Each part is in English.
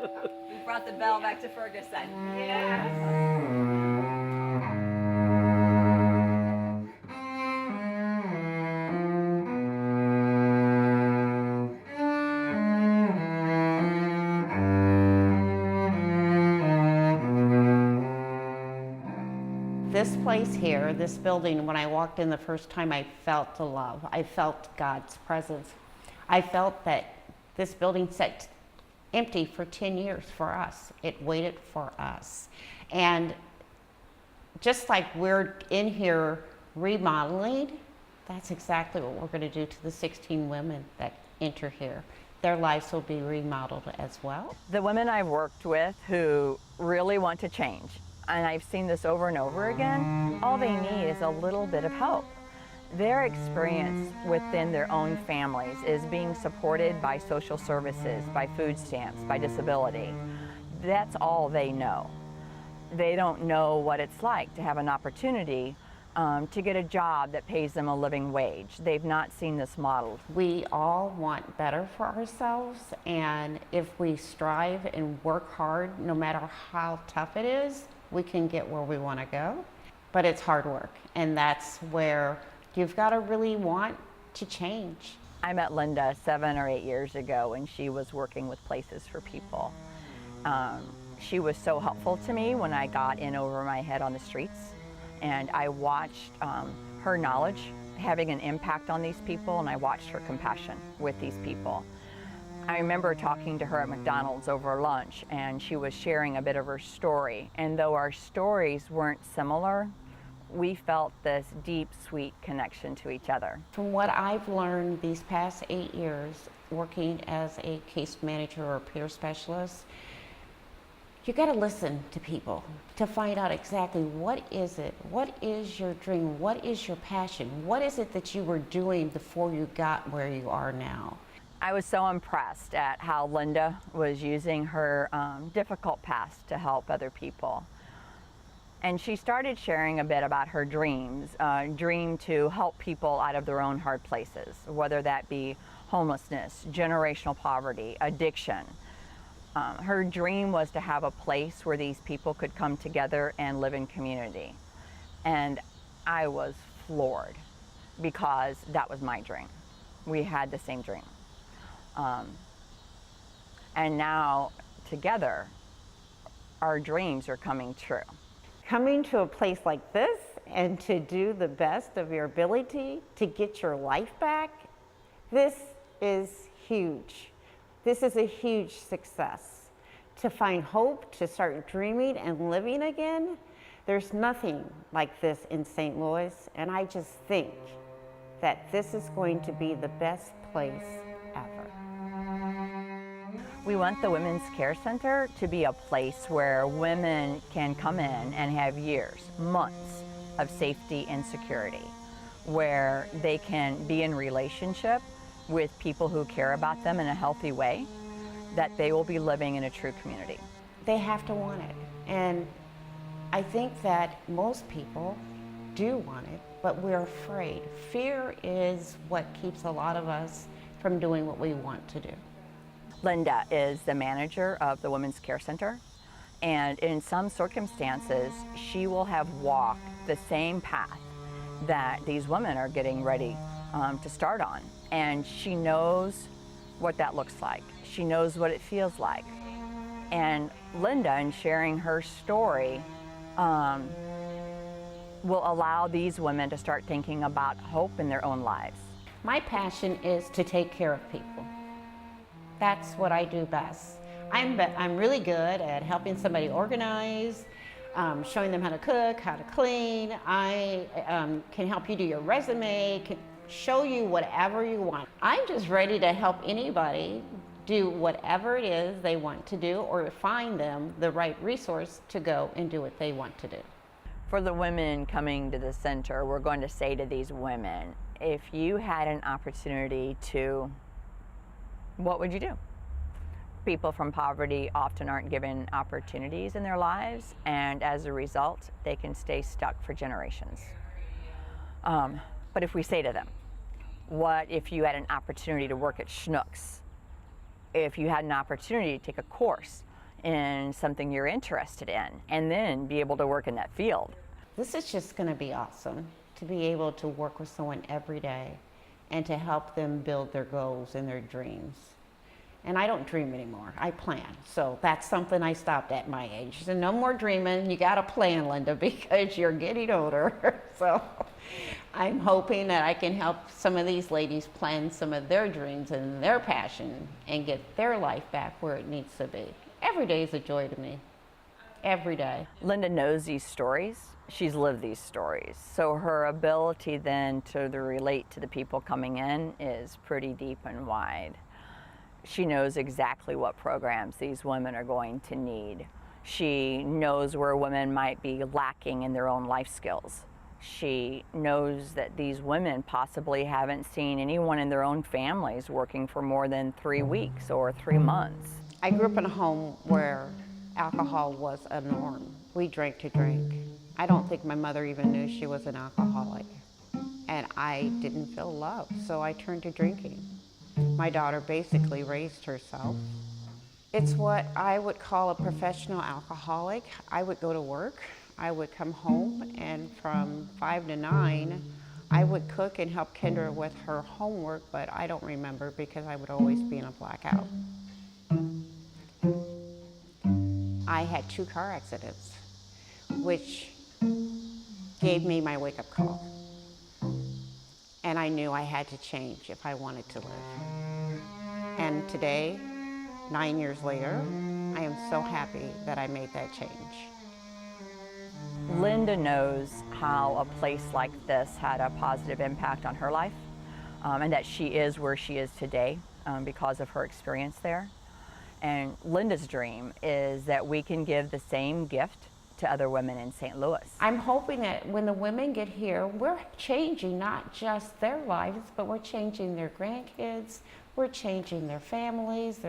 We brought the bell back to Ferguson. This place here, this building, when I walked in the first time, I felt the love. I felt God's presence. I felt that this building sat empty for 10 years for us. It waited for us. And just like we're in here remodeling, that's exactly what we're going to do to the 16 women that enter here. Their lives will be remodeled as well. The women I've worked with who really want to change, and I've seen this over and over again, all they need is a little bit of help. Their experience within their own families is being supported by social services, by food stamps, by disability. That's all they know. They don't know what it's like to have an opportunity to get a job that pays them a living wage. They've not seen this modeled. We all want better for ourselves, and if we strive and work hard, no matter how tough it is, we can get where we want to go. But it's hard work, and that's where you've got to really want to change. I met Linda 7 or 8 years ago when she was working with Places for People. She was so helpful to me when I got in over my head on the streets, and I watched her knowledge having an impact on these people, and I watched her compassion with these people. I remember talking to her at McDonald's over lunch, and she was sharing a bit of her story, and though our stories weren't similar, we felt this deep, sweet connection to each other. From what I've learned these past 8 years working as a case manager or peer specialist, you got to listen to people to find out exactly what is it, what is your dream, what is your passion, what is it that you were doing before you got where you are now. I was so impressed at how Linda was using her difficult past to help other people. And she started sharing a bit about her dreams, dream to help people out of their own hard places, whether that be homelessness, generational poverty, addiction. Her dream was to have a place where these people could come together and live in community. And I was floored because that was my dream. We had the same dream. And now, together, our dreams are coming true. Coming to a place like this and to do the best of your ability to get your life back, this is huge. This is a huge success. To find hope, to start dreaming and living again, there's nothing like this in St. Louis, and I just think that this is going to be the best place ever. We want the Women's Care Center to be a place where women can come in and have years, months of safety and security, where they can be in relationship with people who care about them in a healthy way, that they will be living in a true community. They have to want it, and I think that most people do want it, but we're afraid. Fear is what keeps a lot of us from doing what we want to do. Linda is the manager of the Women's Care Center, and in some circumstances, she will have walked the same path that these women are getting ready to start on. And she knows what that looks like. She knows what it feels like. And Linda, in sharing her story, will allow these women to start thinking about hope in their own lives. My passion is to take care of people. That's what I do best. I'm really good at helping somebody organize, showing them how to cook, how to clean. I can help you do your resume, can show you whatever you want. I'm just ready to help anybody do whatever it is they want to do, or find them the right resource to go and do what they want to do. For the women coming to the center, we're going to say to these women, if you had an opportunity to, what would you do? People from poverty often aren't given opportunities in their lives, and as a result, they can stay stuck for generations. But if we say to them, what if you had an opportunity to work at Schnucks? If you had an opportunity to take a course in something you're interested in and then be able to work in that field. This is just going to be awesome to be able to work with someone every day and to help them build their goals and their dreams. And I don't dream anymore, I plan. So that's something I stopped at my age. So no more dreaming, you gotta plan, Linda, because you're getting older. So I'm hoping that I can help some of these ladies plan some of their dreams and their passion and get their life back where it needs to be. Every day is a joy to me, every day. Linda knows these stories. She's lived these stories. So her ability then to relate to the people coming in is pretty deep and wide. She knows exactly what programs these women are going to need. She knows where women might be lacking in their own life skills. She knows that these women possibly haven't seen anyone in their own families working for more than 3 weeks or 3 months. I grew up in a home where alcohol was a norm. We drank to drink. I don't think my mother even knew she was an alcoholic. And I didn't feel love, so I turned to drinking. My daughter basically raised herself. It's what I would call a professional alcoholic. I would go to work, I would come home, and from 5 to 9, I would cook and help Kendra with her homework, but I don't remember because I would always be in a blackout. I had 2 car accidents, which gave me my wake-up call. And I knew I had to change if I wanted to live. And today, 9 years later, I am so happy that I made that change. Linda knows how a place like this had a positive impact on her life, and that she is where she is today because of her experience there. And Linda's dream is that we can give the same gift to other women in St. Louis. I'm hoping that when the women get here, we're changing not just their lives, but we're changing their grandkids, we're changing their families,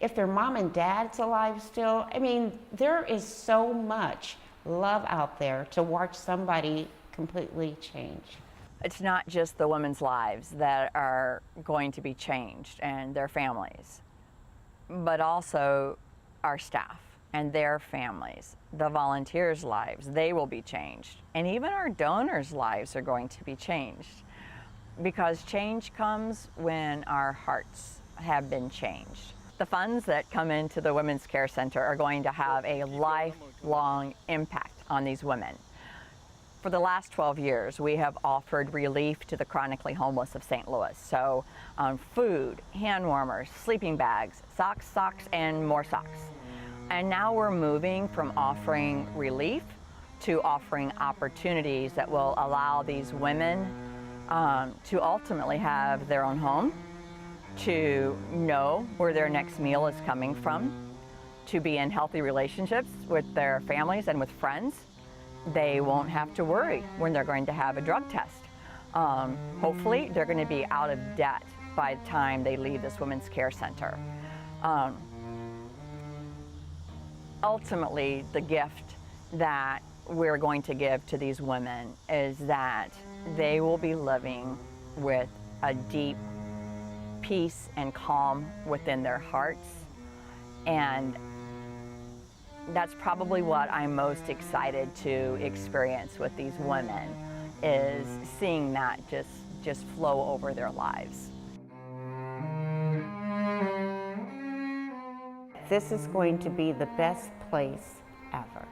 if their mom and dad's alive still. I mean, there is so much love out there to watch somebody completely change. It's not just the women's lives that are going to be changed and their families, but also our staff and their families, the volunteers' lives, they will be changed. And even our donors' lives are going to be changed, because change comes when our hearts have been changed. The funds that come into the Women's Care Center are going to have a lifelong impact on these women. For the last 12 years, we have offered relief to the chronically homeless of St. Louis. So food, hand warmers, sleeping bags, socks, and more socks. And now we're moving from offering relief to offering opportunities that will allow these women to ultimately have their own home, to know where their next meal is coming from, to be in healthy relationships with their families and with friends. They won't have to worry when they're going to have a drug test. Hopefully, they're going to be out of debt by the time they leave this Women's Care Center. Ultimately, the gift that we're going to give to these women is that they will be living with a deep peace and calm within their hearts. And that's probably what I'm most excited to experience with these women, is seeing that just flow over their lives. This is going to be the best place ever.